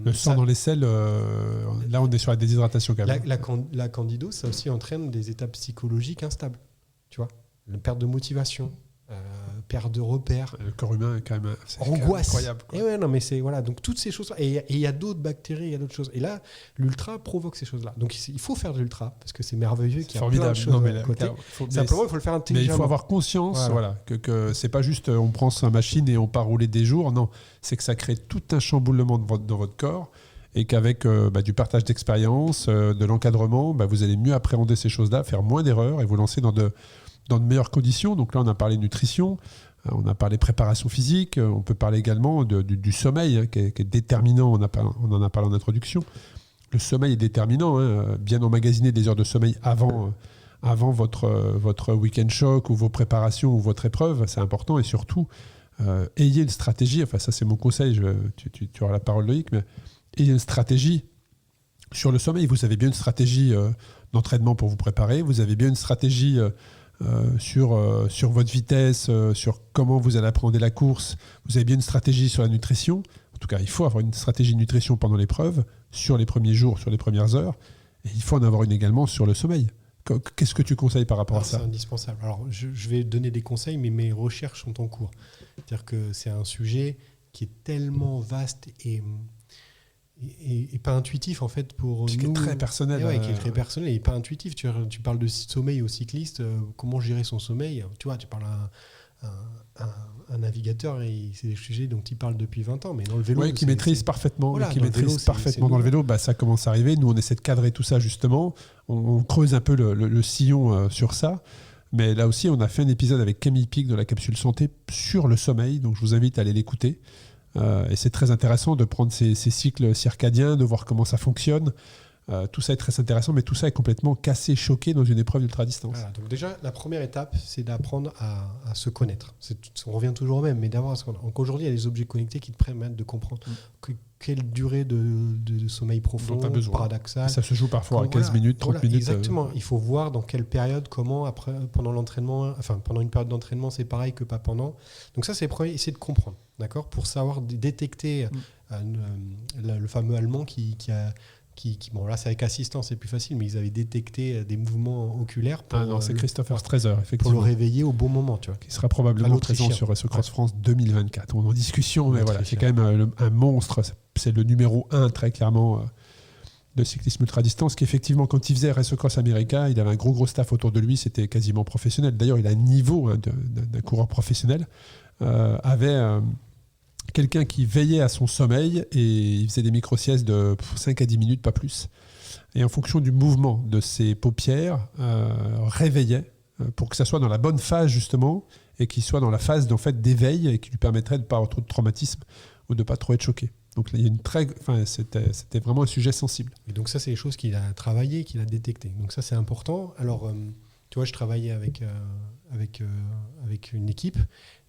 Le sang dans les selles, là on est sur la déshydratation quand même. La candidose, ça aussi entraîne des états psychologiques instables. Tu vois, la perte de motivation. Perte de repères, le corps humain est quand même angoisse, incroyable. Et ouais, non, mais c'est voilà, donc toutes ces choses. Et il y a d'autres bactéries, il y a d'autres choses. Et là, l'ultra provoque ces choses-là. Donc il faut faire de l'ultra parce que c'est merveilleux, qu'il y a plein de choses à côté. Simplement, il faut le faire intelligemment. Mais il faut avoir conscience, que c'est pas juste on prend sa machine et on part rouler des jours. Non, c'est que ça crée tout un chamboulement dans votre corps. Et qu'avec du partage d'expérience, de l'encadrement, vous allez mieux appréhender ces choses-là, faire moins d'erreurs et vous lancer dans de meilleures conditions. Donc là, on a parlé nutrition, on a parlé préparation physique, on peut parler également du sommeil, qui est déterminant, on en a parlé en introduction. Le sommeil est déterminant, bien emmagasiner des heures de sommeil avant votre week-end choc ou vos préparations ou votre épreuve, c'est important. Et surtout, ayez une stratégie, enfin ça c'est mon conseil, tu auras la parole Loïc, mais ayez une stratégie sur le sommeil. Vous avez bien une stratégie d'entraînement pour vous préparer, vous avez bien une stratégie sur votre vitesse, sur comment vous allez appréhender la course. Vous avez bien une stratégie sur la nutrition. En tout cas, il faut avoir une stratégie de nutrition pendant l'épreuve, sur les premiers jours, sur les premières heures. Et il faut en avoir une également sur le sommeil. Qu'est-ce que tu conseilles par rapport à ça ? C'est indispensable. Alors, je vais donner des conseils, mais mes recherches sont en cours. C'est-à-dire que c'est un sujet qui est tellement vaste et pas intuitif en fait pour nous. Qui est très personnel. Qui est très personnel et pas intuitif. Tu parles de sommeil aux cyclistes, comment gérer son sommeil. Tu vois, tu parles à un navigateur et c'est des sujets dont il parle depuis 20 ans. Mais dans le vélo, qui maîtrise parfaitement, voilà, qui maîtrise parfaitement dans le vélo, ça commence à arriver. Nous, on essaie de cadrer tout ça justement. On creuse un peu le sillon sur ça. Mais là aussi, on a fait un épisode avec Camille Pic de la Capsule Santé sur le sommeil. Donc, je vous invite à aller l'écouter. Et c'est très intéressant de prendre ces cycles circadiens, de voir comment ça fonctionne. Tout ça est très intéressant, mais tout ça est complètement cassé, choqué dans une épreuve d'ultra-distance. Voilà, donc déjà, la première étape, c'est d'apprendre à se connaître. On revient toujours au même, mais d'avoir à se connaître. Donc aujourd'hui, il y a des objets connectés qui te permettent de comprendre quelle durée de sommeil profond, paradoxal. Ça se joue parfois à 15 minutes, 30 minutes. Exactement. Il faut voir dans quelle période, comment, après, pendant l'entraînement, enfin pendant une période d'entraînement, c'est pareil que pas pendant. Donc ça, c'est le premier, essayer de comprendre, d'accord, pour savoir détecter le fameux Allemand qui bon là c'est avec assistance, c'est plus facile, mais ils avaient détecté des mouvements oculaires c'est Christopher Strazer, effectivement, pour le réveiller au bon moment, tu vois, qui sera probablement présent sur SO Cross France 2024. On est en discussion, mais voilà, c'est quand même un monstre, c'est le numéro 1 très clairement de cyclisme ultra-distance, qui effectivement quand il faisait Race Cross America, il avait un gros staff autour de lui, c'était quasiment professionnel. D'ailleurs, il a un niveau d'un coureur professionnel, avait quelqu'un qui veillait à son sommeil et il faisait des micro-siestes de 5 à 10 minutes, pas plus. Et en fonction du mouvement de ses paupières, réveillait pour que ça soit dans la bonne phase justement et qu'il soit dans la phase d'éveil et qui lui permettrait de ne pas avoir trop de traumatisme ou de ne pas trop être choqué. Donc là, il y a c'était vraiment un sujet sensible. Et donc ça, c'est les choses qu'il a travaillées, qu'il a détectées. Donc ça, c'est important. Alors, tu vois, je travaillais avec une équipe.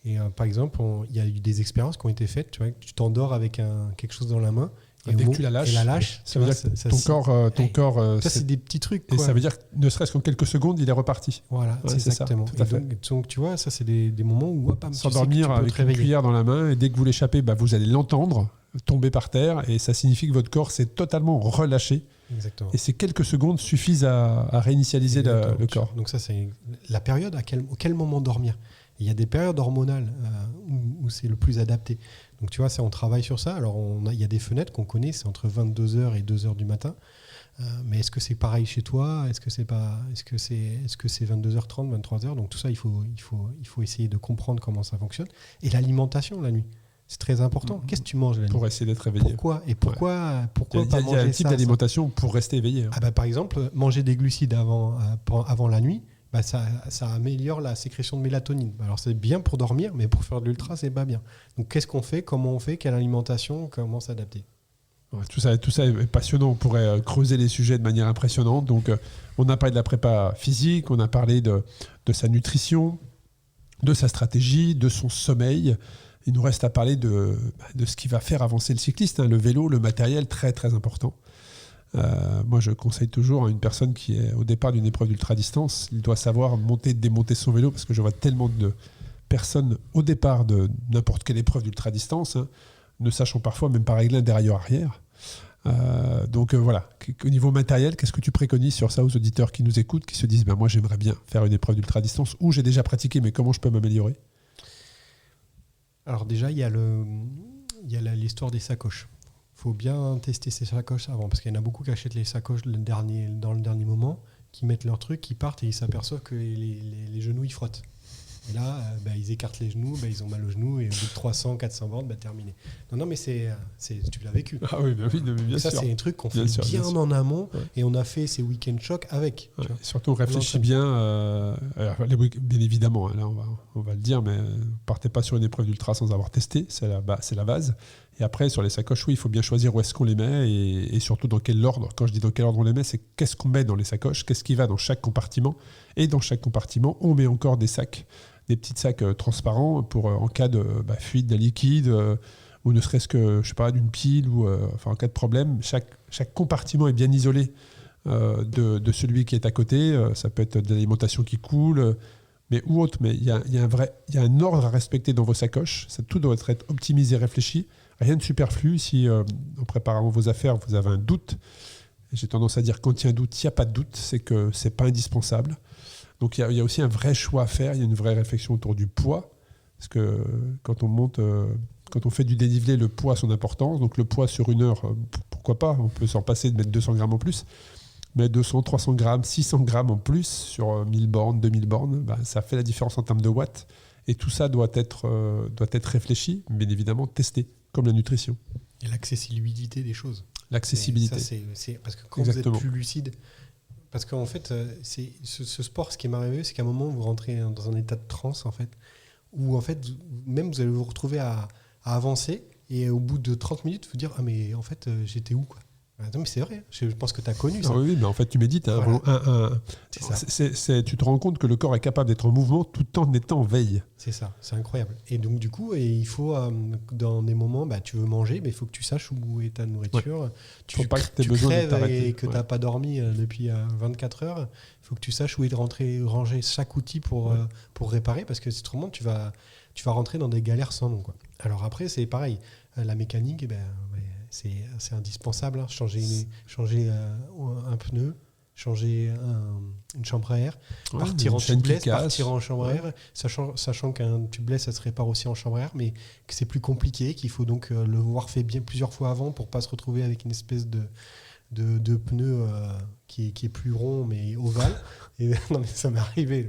Et par exemple, il y a eu des expériences qui ont été faites. Tu vois, tu t'endors avec quelque chose dans la main Et dès que tu la lâches, ça veut dire que ton corps ça, c'est des petits trucs. Et ça veut dire que ne serait-ce qu'en quelques secondes, il est reparti. Voilà, c'est exactement. Ça, tout à fait. Donc, tu vois, ça, c'est des moments où s'endormir avec une cuillère dans la main, et dès que vous l'échappez, vous allez l'entendre tomber par terre, et ça signifie que votre corps s'est totalement relâché. Exactement. Et ces quelques secondes suffisent à réinitialiser le corps. Donc ça, c'est la période à quel moment dormir. Il y a des périodes hormonales où c'est le plus adapté. Donc tu vois, on travaille sur ça. Alors il y a des fenêtres qu'on connaît, c'est entre 22h et 2h du matin. Mais est-ce que c'est pareil chez toi ? Est-ce que c'est 22h30, 23h ? Donc tout ça, il faut essayer de comprendre comment ça fonctionne. Et l'alimentation la nuit, c'est très important. Qu'est-ce que tu manges la nuit ? Pour essayer d'être éveillé. Pourquoi ? Et pourquoi pas manger ça ? Il y a un type d'alimentation pour rester éveillé. Par exemple, manger des glucides avant la nuit, ça améliore la sécrétion de mélatonine. Alors c'est bien pour dormir, mais pour faire de l'ultra, c'est pas bien. Donc qu'est-ce qu'on fait ? Comment on fait ? Quelle alimentation ? Comment s'adapter ? Tout ça est passionnant. On pourrait creuser les sujets de manière impressionnante. Donc on a parlé de la prépa physique, on a parlé de sa nutrition, de sa stratégie, de son sommeil. Il nous reste à parler de ce qui va faire avancer le cycliste, le vélo, le matériel, très très important. Moi, je conseille toujours à une personne qui est au départ d'une épreuve d'ultra-distance, il doit savoir monter et démonter son vélo, parce que je vois tellement de personnes au départ de n'importe quelle épreuve d'ultra-distance, ne sachant parfois même pas régler un dérailleur-arrière. Donc voilà, au niveau matériel, qu'est-ce que tu préconises sur ça aux auditeurs qui nous écoutent, qui se disent moi j'aimerais bien faire une épreuve d'ultra-distance, ou j'ai déjà pratiqué, mais comment je peux m'améliorer ? Alors déjà, il y a l'histoire des sacoches. Il faut bien tester ces sacoches avant, parce qu'il y en a beaucoup qui achètent les sacoches dans le dernier moment, qui mettent leur truc, qui partent et ils s'aperçoivent que les genoux ils frottent. Et là, ils écartent les genoux, ils ont mal aux genoux, et au bout de 300, 400 bornes, terminé. Non, mais tu l'as vécu. Ah oui, bien sûr. Ça, c'est un truc qu'on fait bien en amont, et on a fait ces week-end chocs avec. Ouais, surtout, on réfléchit bien. Bien évidemment, là, on va le dire, mais partez pas sur une épreuve d'ultra sans avoir testé, c'est la base. Et après, sur les sacoches, oui, il faut bien choisir où est-ce qu'on les met, et surtout dans quel ordre. Quand je dis dans quel ordre on les met, c'est qu'est-ce qu'on met dans les sacoches, qu'est-ce qui va dans chaque compartiment. Et dans chaque compartiment, on met encore des sacs. Des petits sacs transparents pour en cas de fuite d'un liquide ou ne serait-ce que d'une pile ou en cas de problème. Chaque compartiment est bien isolé de celui qui est à côté. Ça peut être de l'alimentation qui coule, mais ou autre. Mais il y a un ordre à respecter dans vos sacoches. Tout doit être optimisé, réfléchi. Rien de superflu. Si en préparant vos affaires vous avez un doute, j'ai tendance à dire quand il y a un doute, il n'y a pas de doute. C'est que c'est pas indispensable. Donc il y a aussi un vrai choix à faire, il y a une vraie réflexion autour du poids, parce que quand on fait du dénivelé, le poids a son importance. Donc le poids sur une heure, pourquoi pas, on peut s'en passer de mettre 200 grammes en plus, mais 200, 300 grammes, 600 grammes en plus sur 1000 bornes, 2000 bornes, ça fait la différence en termes de watts. Et tout ça doit être réfléchi, bien évidemment testé, comme la nutrition. Et l'accessibilité des choses. L'accessibilité. C'est parce que quand vous êtes plus lucide... Parce qu'en fait, ce sport, ce qui m'est arrivé, c'est qu'à un moment, vous rentrez dans un état de transe, en fait, où en fait, même vous allez vous retrouver à avancer, et au bout de 30 minutes, vous dire « Ah, mais en fait, j'étais où, quoi ?» Non, mais c'est vrai, je pense que tu as connu ça. Oui, mais en fait, tu médites. Voilà. Tu te rends compte que le corps est capable d'être en mouvement tout en étant en veille. C'est ça, c'est incroyable. Et donc, du coup, il faut, dans des moments, tu veux manger, mais il faut que tu saches où est ta nourriture. Ouais. Tu crèves et que tu n'as pas dormi depuis 24 heures. Il faut que tu saches où est ranger chaque outil pour réparer, parce que autrement, tu vas rentrer dans des galères sans nom, quoi. Alors après, c'est pareil. La mécanique, c'est indispensable. Changer un pneu, changer une chambre à air, partir en tubeless, partir en chambre à air, sachant qu'un tubeless, ça se répare aussi en chambre à air, mais que c'est plus compliqué, qu'il faut donc le voir fait bien plusieurs fois avant pour ne pas se retrouver avec une espèce de pneu qui est plus rond mais ovale. Et non, mais ça m'est arrivé.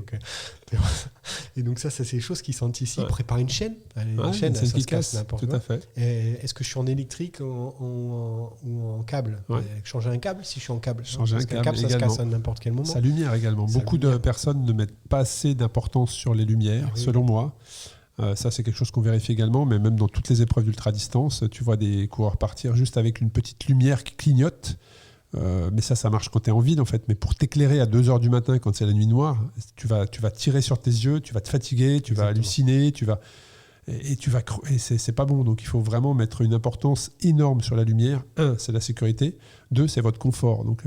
Et donc ça, c'est des choses qui s'anticipent. Préparer une chaîne. Une chaîne, ça se casse n'importe quoi. Tout à fait. Est-ce que je suis en électrique ou en câble ? Changer un câble si je suis en câble. Changer un câble, ça se casse à n'importe quel moment. Sa lumière également. Beaucoup de personnes ne mettent pas assez d'importance sur les lumières, selon moi. Ça, c'est quelque chose qu'on vérifie également, mais même dans toutes les épreuves d'ultra-distance, tu vois des coureurs partir juste avec une petite lumière qui clignote. Mais ça marche quand tu es en vide, en fait. Mais pour t'éclairer à 2h du matin, quand c'est la nuit noire, tu vas tirer sur tes yeux, tu vas te fatiguer, tu vas halluciner, Et c'est pas bon. Donc il faut vraiment mettre une importance énorme sur la lumière. 1, c'est la sécurité. 2, c'est votre confort. Donc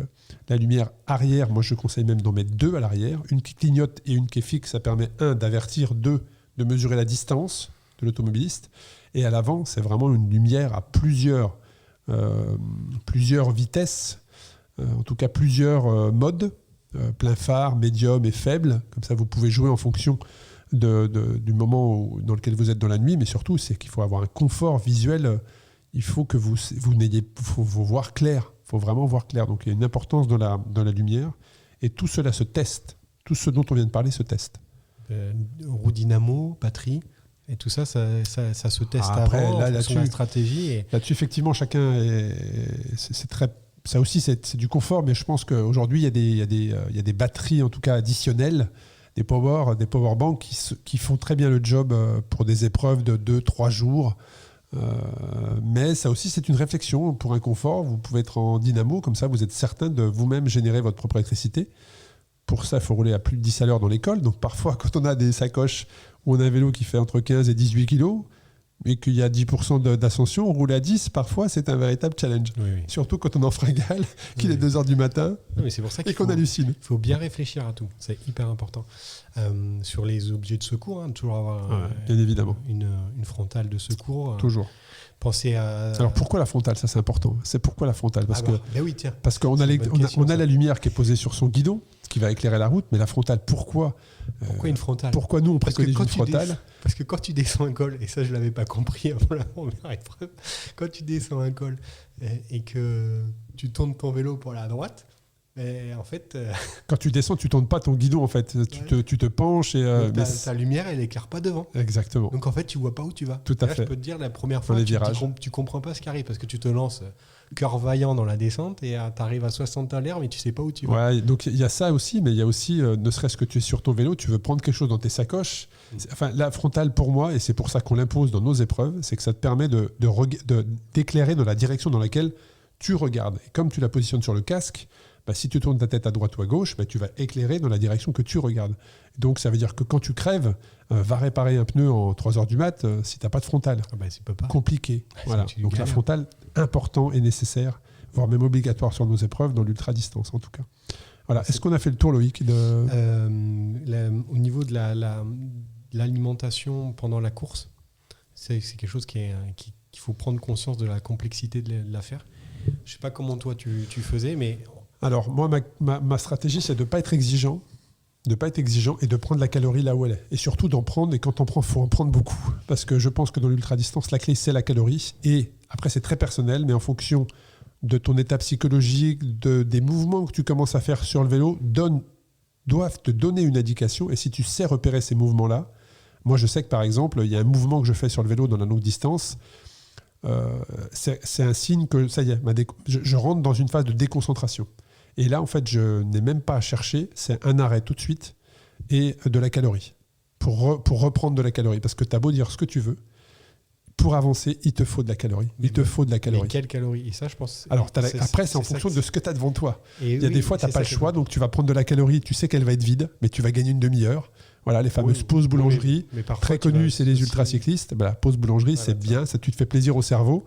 la lumière arrière, moi je conseille même d'en mettre 2 à l'arrière. Une qui clignote et une qui est fixe, ça permet 1, d'avertir, 2, de mesurer la distance de l'automobiliste. Et à l'avant, c'est vraiment une lumière à plusieurs vitesses, en tout cas plusieurs modes, plein phare, médium et faible. Comme ça, vous pouvez jouer en fonction du moment dans lequel vous êtes dans la nuit, mais surtout, c'est qu'il faut avoir un confort visuel. Il faut que faut voir clair. Il faut vraiment voir clair. Donc, il y a une importance dans la lumière. Et tout cela se teste. Tout ce dont on vient de parler se teste. Roue dynamo, batterie, et tout ça se teste après, avant, là-dessus, la stratégie. Là-dessus, effectivement, chacun c'est très... Ça aussi, c'est du confort, mais je pense qu'aujourd'hui, il y a des batteries, en tout cas additionnelles, des power banks qui font très bien le job pour des épreuves de 2-3 jours. Mais ça aussi, c'est une réflexion pour un confort. Vous pouvez être en dynamo, comme ça, vous êtes certain de vous-même générer votre propre électricité. Pour ça, il faut rouler à plus de 10 à l'heure dans l'école. Donc parfois, quand on a des sacoches où on a un vélo qui fait entre 15 et 18 kilos, et qu'il y a 10% d'ascension, rouler à 10, parfois, c'est un véritable challenge. Oui. Surtout quand on en fringale, qu'il est 2h du matin, mais c'est pour ça et qu'on hallucine. Il faut bien réfléchir à tout. C'est hyper important. Sur les objets de secours, toujours avoir bien évidemment. Une frontale de secours. Toujours. Pensez à... Alors pourquoi la frontale ? Ça, c'est important. C'est pourquoi la frontale ? Parce qu'on a la lumière qui est posée sur son guidon, ce qui va éclairer la route, mais la frontale, pourquoi une frontale ? Pourquoi nous, on préconise une frontale ? Parce que quand tu descends un col, et ça, je ne l'avais pas compris avant la première épreuve, quand tu descends un col et que tu tournes ton vélo pour aller à droite, mais en fait... Quand tu descends, tu ne tournes pas ton guidon, en fait. Tu te penches et... ta lumière, elle n'éclaire pas devant. Exactement. Donc, en fait, tu ne vois pas où tu vas. Tout à fait. Je peux te dire, la première fois, tu ne comprends pas ce qui arrive parce que tu te lances cœur vaillant dans la descente et tu arrives à 60 à l'air, mais tu ne sais pas où tu vas. Ouais, donc il y a ça aussi, mais il y a aussi, ne serait-ce que tu es sur ton vélo, tu veux prendre quelque chose dans tes sacoches. Enfin, la frontale, pour moi, et c'est pour ça qu'on l'impose dans nos épreuves, c'est que ça te permet d'éclairer dans la direction dans laquelle tu regardes. Et comme tu la positionnes sur le casque, si tu tournes ta tête à droite ou à gauche, tu vas éclairer dans la direction que tu regardes. Donc ça veut dire que quand tu crèves, va réparer un pneu en 3h du mat si tu n'as pas de frontale. C'est pas compliqué. Voilà. Donc la frontale, important et nécessaire, voire même obligatoire sur nos épreuves, dans l'ultra-distance en tout cas. Voilà. Est-ce qu'on a fait le tour, Loïc au niveau de l'alimentation pendant la course, c'est quelque chose qu'il faut prendre conscience de la complexité de l'affaire. Je ne sais pas comment toi tu faisais, mais... Alors, moi, ma stratégie, c'est de ne pas être exigeant et de prendre la calorie là où elle est. Et surtout d'en prendre, et quand on prend, il faut en prendre beaucoup. Parce que je pense que dans l'ultra-distance, la clé, c'est la calorie. Et après, c'est très personnel, mais en fonction de ton état psychologique, des mouvements que tu commences à faire sur le vélo, doivent te donner une indication. Et si tu sais repérer ces mouvements-là, moi, je sais que, par exemple, il y a un mouvement que je fais sur le vélo dans la longue distance. C'est un signe que, ça y est, je rentre dans une phase de déconcentration. Et là, en fait, je n'ai même pas à chercher, c'est un arrêt tout de suite et de la calorie, pour reprendre de la calorie. Parce que tu as beau dire ce que tu veux, pour avancer, il te faut de la calorie. Mais quelle calorie ? Et ça, je pense... Alors, après, c'est en fonction de ce que tu as devant toi. Il y a des fois, tu n'as pas le choix, donc tu vas prendre de la calorie, tu sais qu'elle va être vide, mais tu vas gagner une demi-heure. Voilà, les fameuses pauses boulangerie, très connues, c'est les ultracyclistes. La pause boulangerie, c'est bien, ça, tu te fais plaisir au cerveau,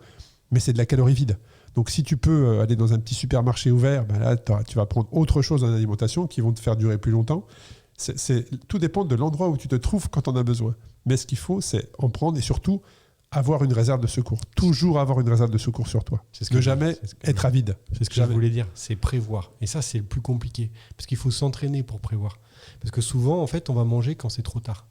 mais c'est de la calorie vide. Donc si tu peux aller dans un petit supermarché ouvert, là, tu vas prendre autre chose en alimentation qui vont te faire durer plus longtemps. Tout dépend de l'endroit où tu te trouves quand on a besoin. Mais ce qu'il faut, c'est en prendre et surtout avoir une réserve de secours. Toujours avoir une réserve de secours sur toi. Ne jamais être à vide. C'est ce que je voulais dire, c'est prévoir. Et ça, c'est le plus compliqué. Parce qu'il faut s'entraîner pour prévoir. Parce que souvent, en fait, on va manger quand c'est trop tard.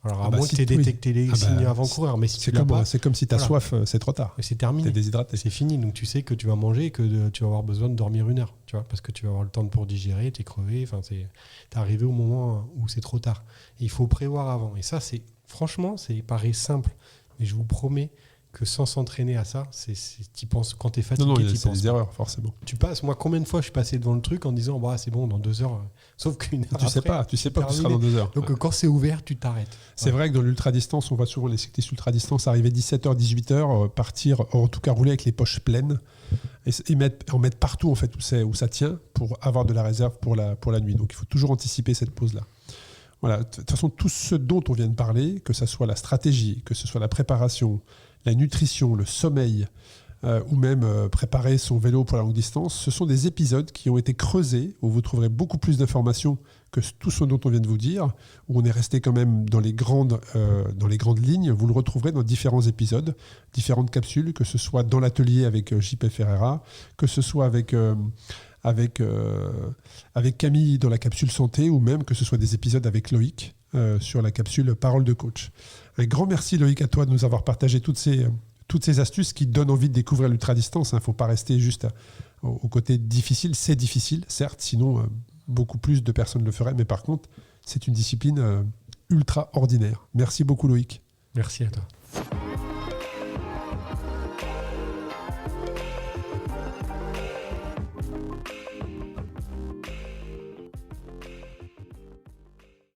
Alors, à moins que tu aies détecté les signes avant-coureur. Mais si c'est comme si tu as soif, c'est trop tard. C'est terminé. Tu es déshydraté. C'est fini. Donc, tu sais que tu vas manger et que tu vas avoir besoin de dormir 1 heure. Tu vois, parce que tu vas avoir le temps pour digérer, tu es crevé. Enfin, tu es arrivé au moment où c'est trop tard. Et il faut prévoir avant. Et ça, franchement, ça paraît simple. Mais je vous promets que sans s'entraîner à ça, tu penses quand tu es fatigué. Non, c'est des erreurs, forcément. Moi, combien de fois je suis passé devant le truc en disant c'est bon, dans 2 heures. Sauf qu'une heure tu sais pas que tu seras dans 2 heures. Donc quand c'est ouvert, tu t'arrêtes. C'est vrai que dans l'ultra-distance, on voit souvent les cyclistes ultra-distance arriver 17h, 18h, partir, en tout cas rouler avec les poches pleines et en mettre partout en fait où ça tient pour avoir de la réserve pour la nuit. Donc il faut toujours anticiper cette pause-là. Voilà, de toute façon, tout ce dont on vient de parler, que ce soit la stratégie, que ce soit la préparation, la nutrition, le sommeil, ou même préparer son vélo pour la longue distance, ce sont des épisodes qui ont été creusés, où vous trouverez beaucoup plus d'informations que tout ce dont on vient de vous dire, où on est resté quand même dans les grandes lignes. Vous le retrouverez dans différents épisodes, différentes capsules, que ce soit dans l'atelier avec JP Ferreira, que ce soit avec Camille dans la capsule santé, ou même que ce soit des épisodes avec Loïc sur la capsule Parole de coach. Un grand merci Loïc à toi de nous avoir partagé toutes ces astuces qui donnent envie de découvrir l'ultra-distance. Il ne faut pas rester juste au côté difficile. C'est difficile, certes, sinon beaucoup plus de personnes le feraient. Mais par contre, c'est une discipline ultra ordinaire. Merci beaucoup Loïc. Merci à toi.